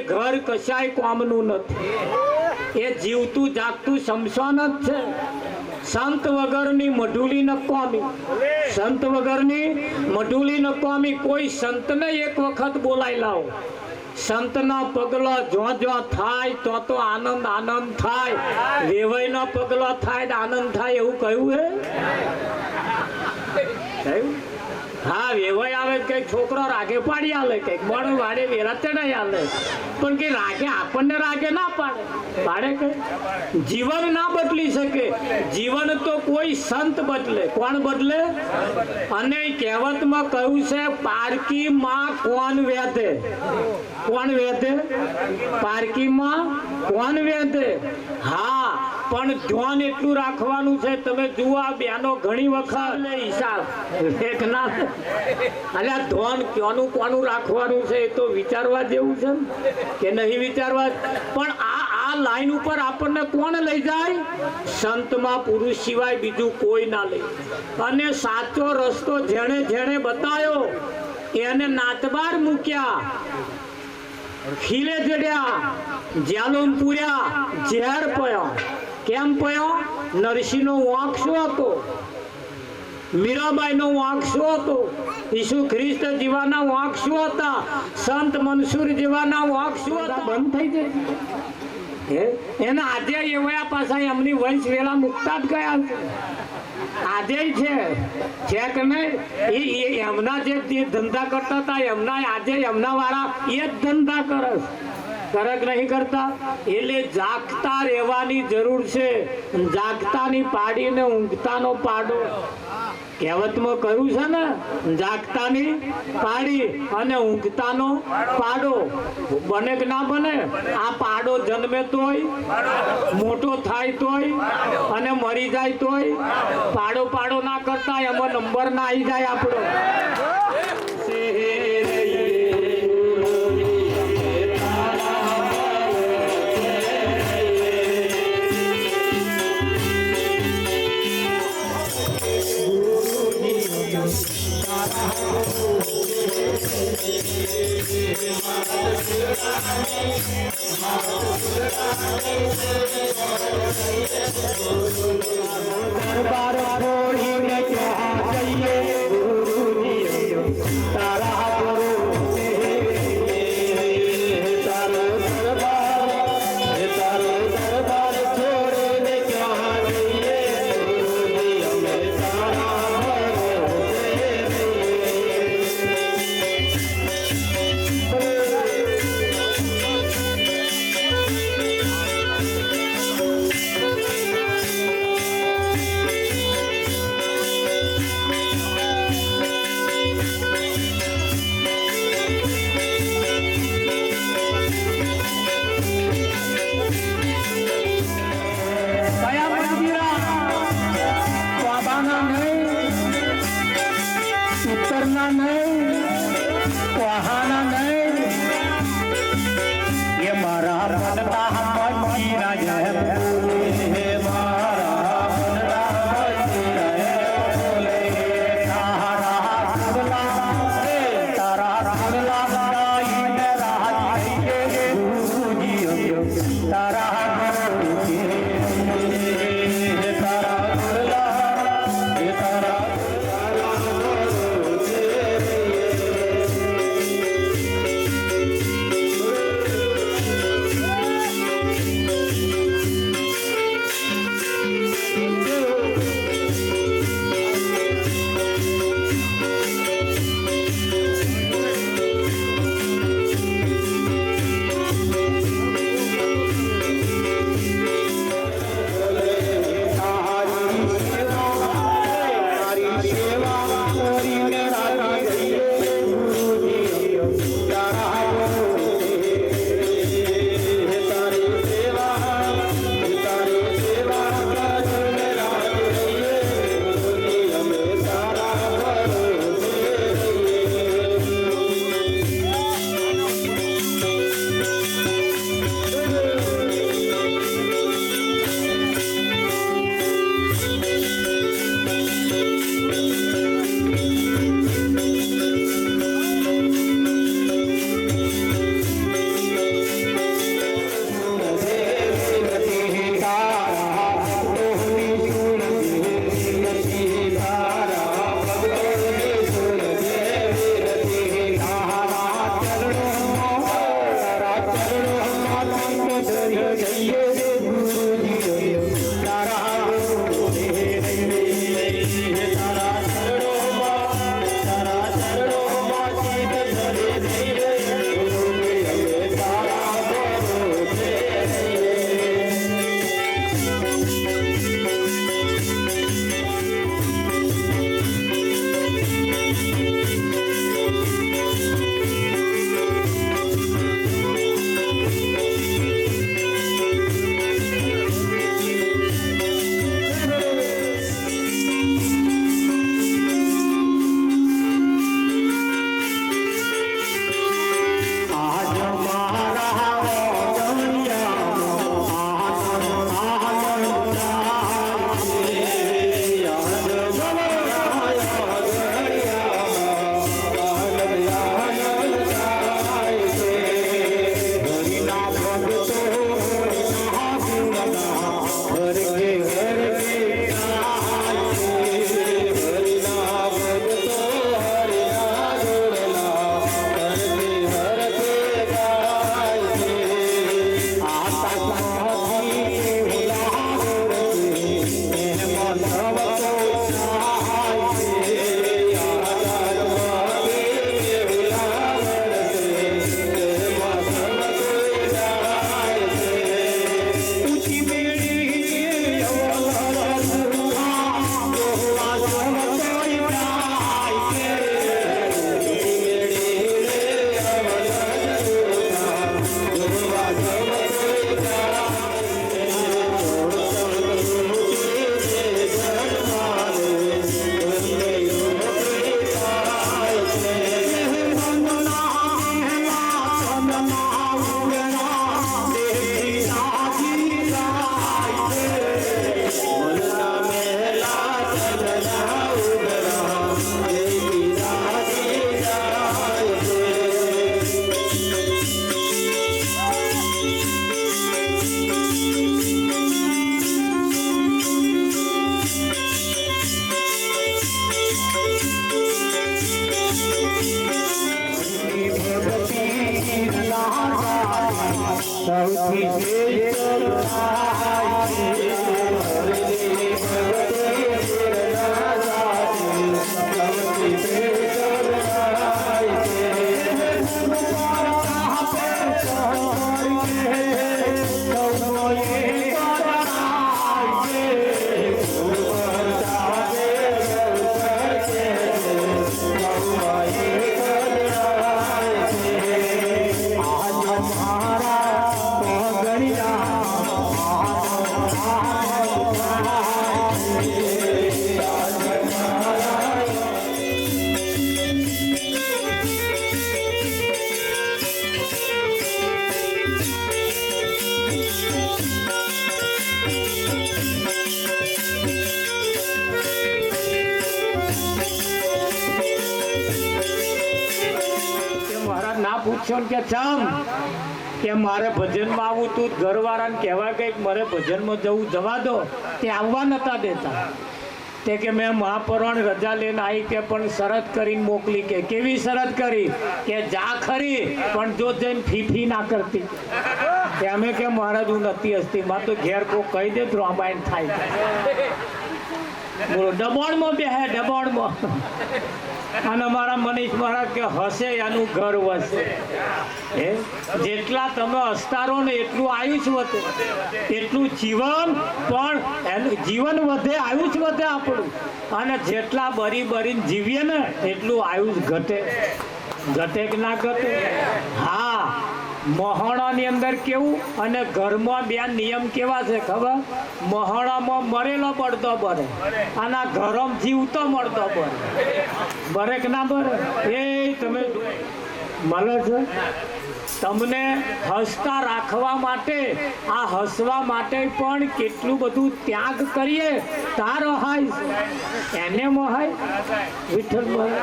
ઘર કશાય કોમનું નથી એ જીવતું જાગતું શમશાન જ છે સંત વગરની મઢુલી નકામી કોઈ સંતને એક વખત બોલાઈ લાવો સંતના પગલા જો થાય તો આનંદ થાય વેવાઈના પગલા થાય આનંદ થાય એવું કહ્યું હે હા વેવાય આવે કઈ છોકરો રાગે પાડી આલે કઈક મોડો વાડે વેલા ચડાઈ આલે પણ કે રાગે આપણને રાગે ના પાડે કઈ જીવન ના બદલી શકે જીવન તો કોઈ સંત બદલે કોણ બદલે અને કહેવતમાં કહ્યું છે પારકીમાં કોણ વેધે પારકીમાં કોણ વેધે હા પણ ધ્યાન એટલું રાખવાનું છે તમે જુઓ આ બેનો ઘણી વખત હિસાબ એક ના અલ્યા ધ્યાન ક્યાંનું કોનું રાખવાનું છે એ તો વિચારવા જેવું છે ને કે નહીં વિચારવા પણ આ લાઈન ઉપર આપણને કોણ લઈ જાય સંતમાં પુરુષ સિવાય બીજું કોઈ ના લઈ અને સાચો રસ્તો જેણે જેણે બતાવ્યો એને નાતબાર મૂક્યા ખીલે જડ્યા જ્યાલોમ પૂર્યા ઝેર પયો કેમ પયો નરસિંહનો વાંક શું હતો મીરાબાઈનો વાંક શું હતો ઈસુ ખ્રિસ્ત જેવાના વાંક શું હતા સંત મનસુર જેવાના વાંક શું હતા બંધ થઈ જાય એના આજે એવા પાછા એમની વંશ વેલા મુકતા જ ગયા આજે છે કે નહીં એ એમના જે ધંધા કરતા હતા એમના આજે એમના વાળા એ જ ધંધા કરે નહીં કરતા એટલે જાગતા રહેવાની જરૂર છે જાગતાની પાડીને ઊંઘતાનો પાડો કહેવતમાં કહ્યું છે ને જાગતાની પાડી અને ઊંઘતાનો પાડો બને કે ના બને આ પાડો જન્મે તોય મોટો થાય તોય અને મરી જાય તોય પાડો ના કરતા એમાં નંબર ના આવી જાય આપણો દરબાર છોડીને ક્યાં જઈએ ગુરુજી તારા તારો દરબાર છોડીને ક્યાં જઈએ ગુરુજી અમે તારા ઉત્તરના નહીં વહાના નહીં એ મારા મનતા મંજીરા જય બોલે મારા મનતા મંજીરા બોલે તારા ગુણલા ગાઈને રાજીએ ગુરુજી તારા સૌથી શ્રેષ્ઠ સહાય છે. ના પૂછશો ને કે ચમ કે મારે ભજનમાં આવું તું ઘરવાળાને કહેવાય કે મારે ભજનમાં જવું જવા દો તે આવવા નતા દેતા તે કે મેં મહાપરવાણ રજા લઈને આવી કે પણ શરત કરીને મોકલી કે કેવી શરત કરી કે જા ખરી પણ જો જઈને ફીફી ના કરતી કે અમે કે મહારાજ હું નથી હસતી માં તો ઘેર કોઈ કહી દે તો રામાયણ થાય બોલો દબાણમાં બેહે દબાણમાં અને અમારા મનીષ મહારાજ કે હશે એનું ઘર વસે હે જેટલા તમે હસતારો ને એટલું આયુષ વધે એટલું જીવન પણ એનું જીવન વધે આયુષ વધે આપણું અને જેટલા બરી બરીને જીવીએ ને એટલું આયુષ ઘટે ઘટે કે ના ઘટે હા મહોણાની અંદર કેવું અને ઘરમાં બે નિયમ કેવા છે ખબર મહોણામાં મરેલો બળતો બરે અને ઘરમાં જીવતો મળતો બરે બરે કે ના બરે એ તમે મળે છે તમને હસતા રાખવા માટે આ હસવા માટે પણ કેટલું બધું ત્યાગ કરીએ તાર હાય એને મહાય વિઠ્ઠલ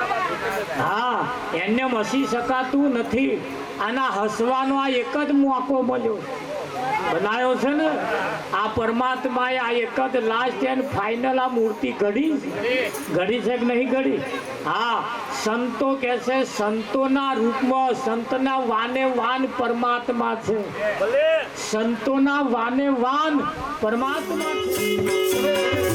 હા એને મસી શકાતું નથી આના હસવાનો આ એક જ મોકો મળ્યો બનાવ્યો છે ને આ પરમાત્માએ આ એક જ લાસ્ટ એન્ડ ફાઇનલ આ મૂર્તિ ઘડી છે કે નહીં ઘડી હા સંતો કહે છે સંતોના રૂપમાં સંતના વાને વાન પરમાત્મા છે સંતોના વાને વાન પરમાત્મા છે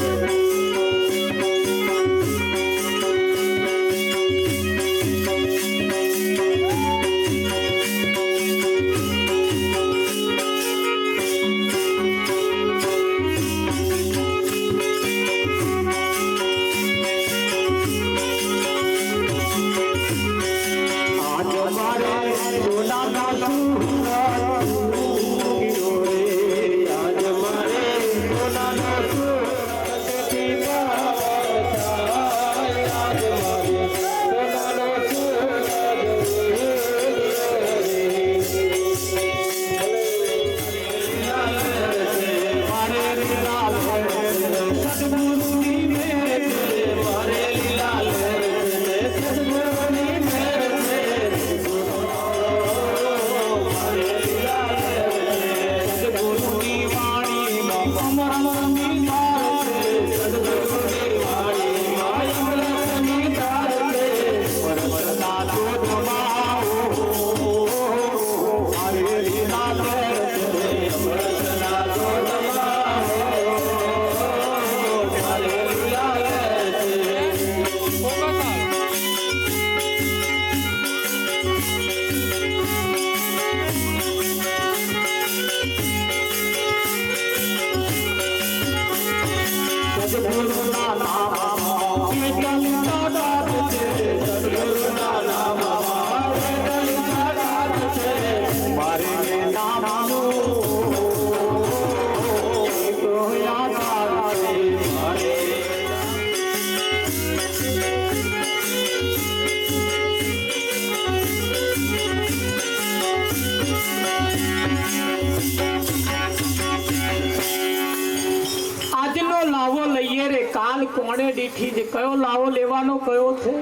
કાલ કોણે દીઠી છે કયો લાવો લેવાનો કયો છે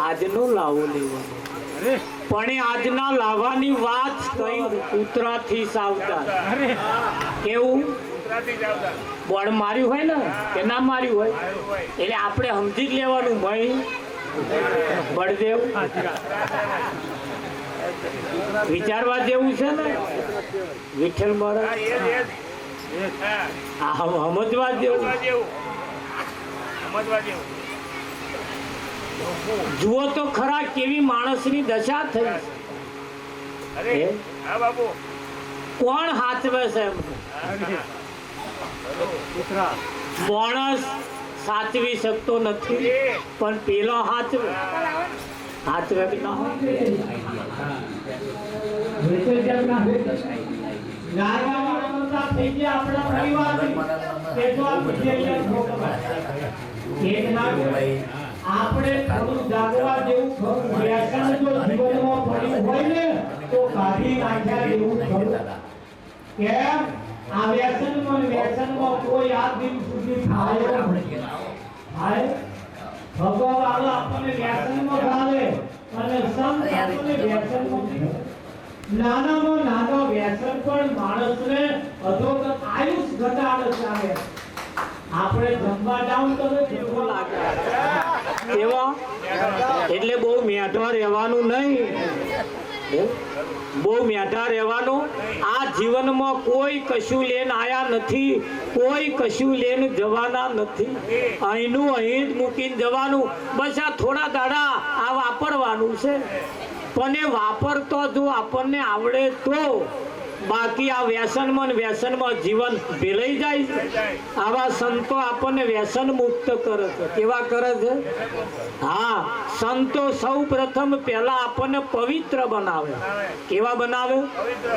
આજનો લાવો લેવાનો પણ એ આજના લાવાની વાત કઈ ઉતરાથી સાવધાન કેવું બોર્ડ માર્યું હોય ને કે ના માર્યું હોય એટલે આપણે સમજી જ લેવાનું ભાઈ બળદેવ વિચારવા જેવું છે ને વિઠ્ઠલ મહારાજ સમજવા જેવું. જુઓ તો ખરા કેવી માણસની દશા થઈ. કોણ હાચવે છે? માણસ સાચવી શકતો નથી પણ પેલો હાચવે કે ના આપણે થોડું જાગવા જેવું વ્યસન જો જીવનમાં પડ્યું હોય ને તો કાઢી નાખ્યા જેવું ખરું. કેમ? આ વ્યસનમાં કોઈ આ દિન સુધી થાય ભગવાન આપણને વ્યસનમાં ઘાલે અને સંત આપણને વ્યસનમાં નાનામાં નાનો વ્યસન પણ માણસને અધોગત આયુષ ઘટાડે છે. આપણે જમવા જાવ તો કેવો લાગે એવા એટલે બહુ મેઠા રહેવાનું નહીં. બહુ મેઠા રહેવાનું. આ જીવનમાં કોઈ કશું લઈને આયા નથી, કોઈ કશું લઈને જવાના નથી. અહીંનું અહીં જ મૂકીને જવાનું. બસ આ થોડા દાડા આ વાપરવાનું છે પણ એ વાપરતો જો આપણને આવડે તો. બાકી આ વ્યસનમાં જીવન ભેલાઈ જાય છે. આવા સંતો આપણને વ્યસન મુક્ત કરે છે. કેવા કરે છે? હા, સંતો સૌ પ્રથમ પહેલા આપણને પવિત્ર બનાવે. કેવા બનાવે?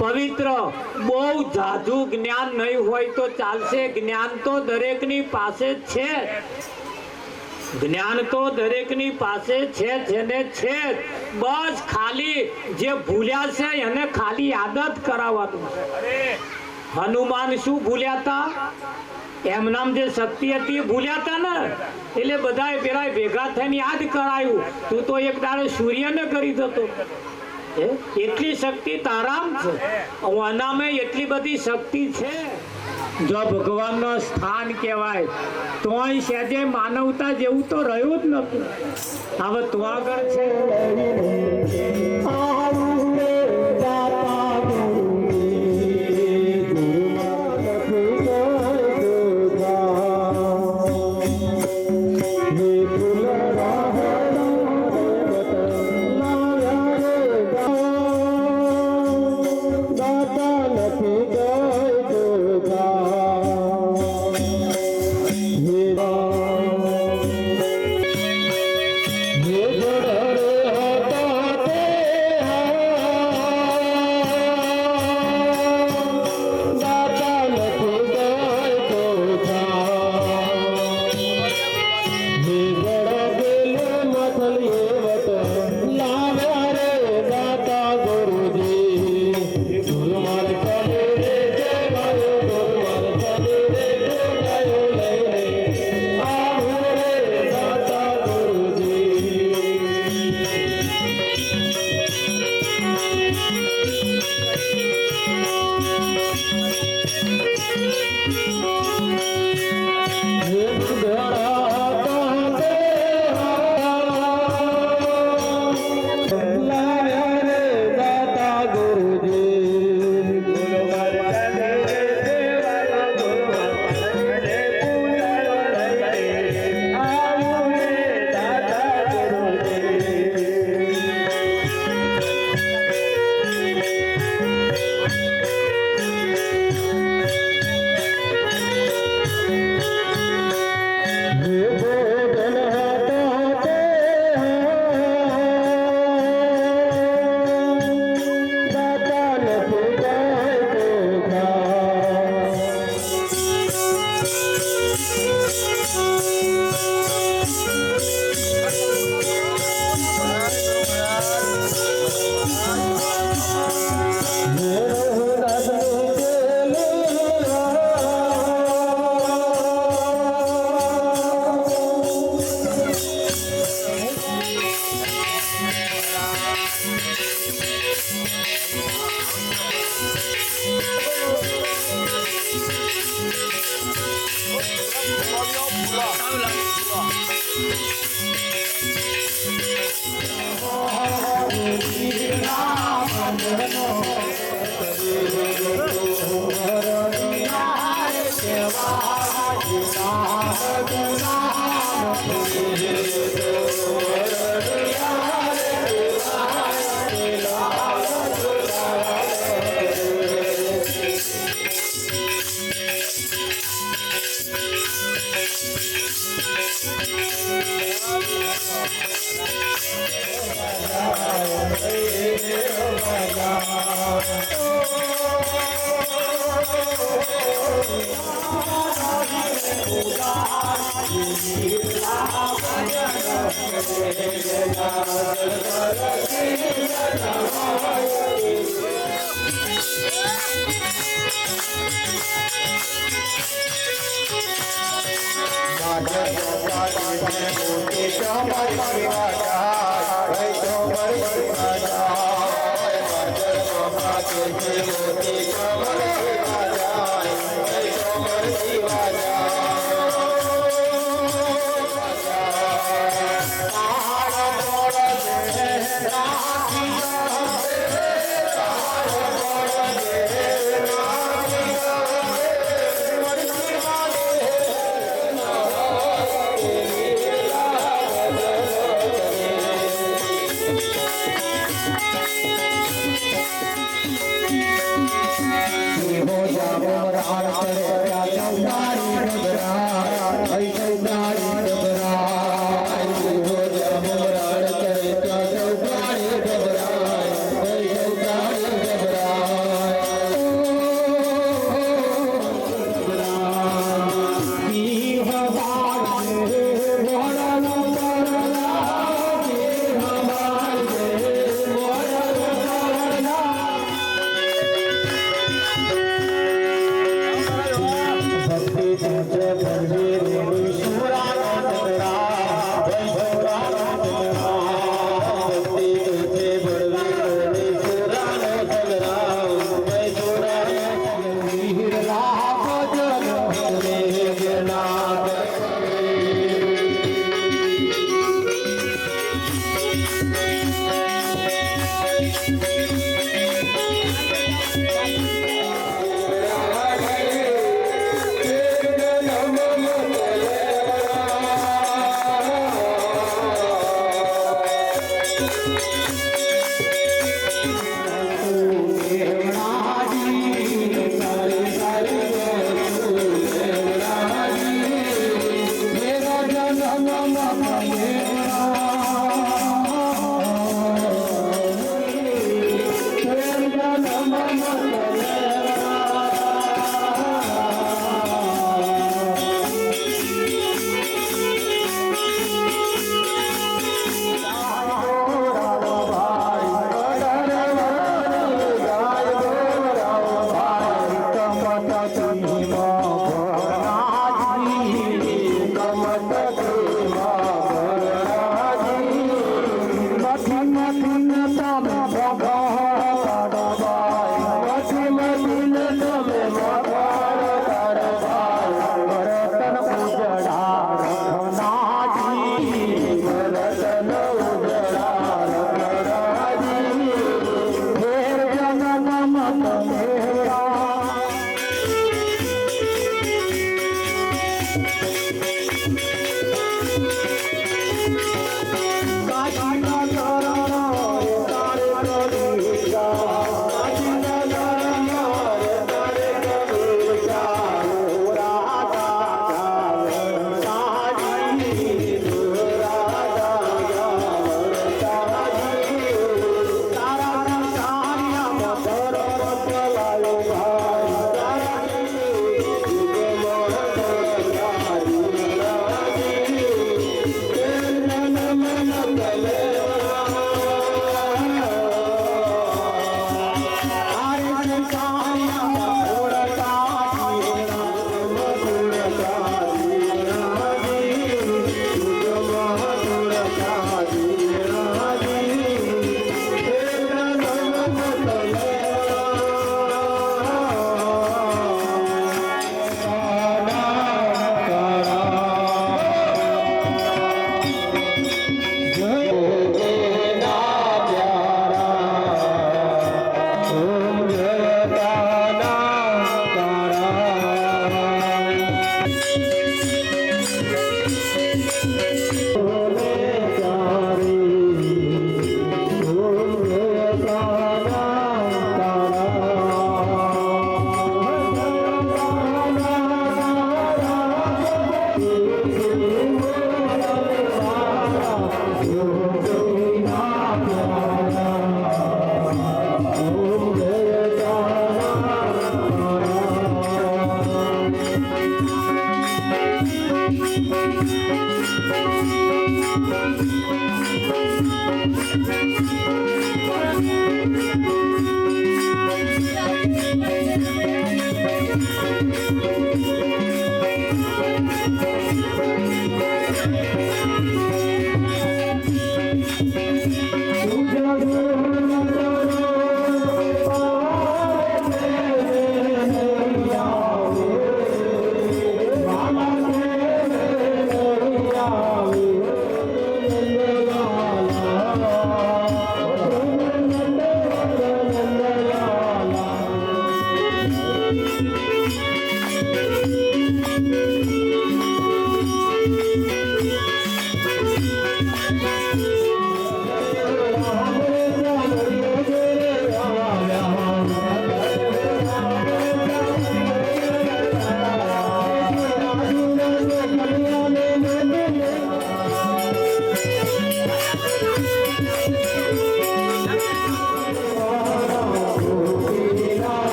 પવિત્ર. બહુ જાજુ જ્ઞાન નહીં હોય તો ચાલશે. જ્ઞાન તો દરેકની પાસે છે. જ્ઞાન તો દરેકની પાસે છે જેને છે. બસ ખાલી જે ભૂલ્યા છે એને ખાલી આદત કરાવવાનું. હનુમાન શું ભૂલ્યા હતા? એમનામ જે શક્તિ હતી ભૂલ્યા હતા ને એટલે બધા પેલા ભેગા થઈને યાદ કરાયું. તું તો એક દાડો સૂર્યને કરી દતો. એટલી શક્તિ તારામ છે. અનામે એટલી બધી શક્તિ છે. જો ભગવાનનો સ્થાન કહેવાય તોય સહેજે માનવતા જેવું તો રહ્યું જ નથી. હવે તો આગળ છે ये Oh,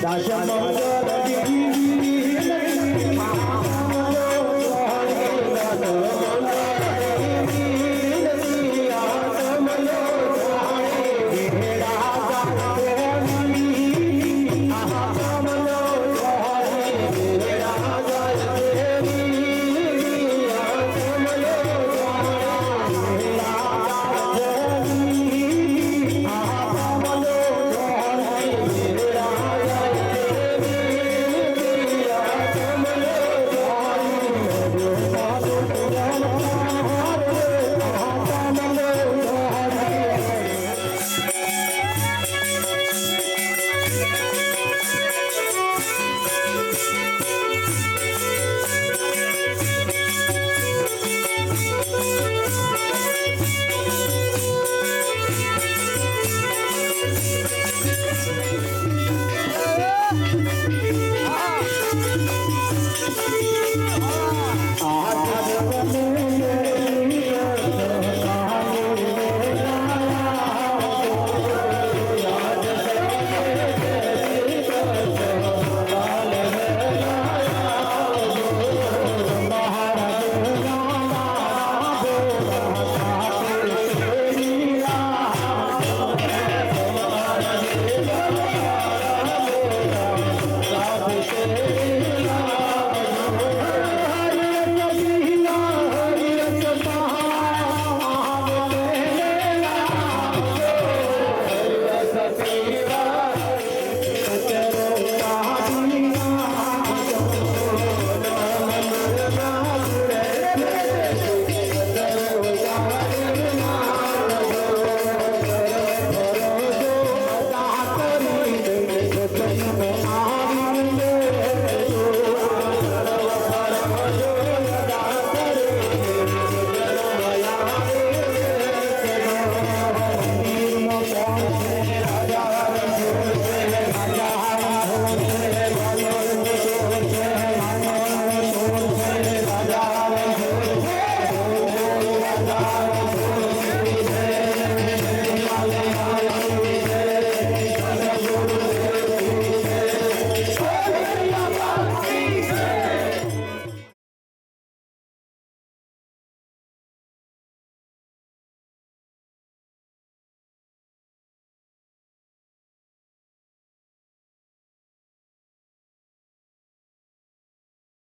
દાસ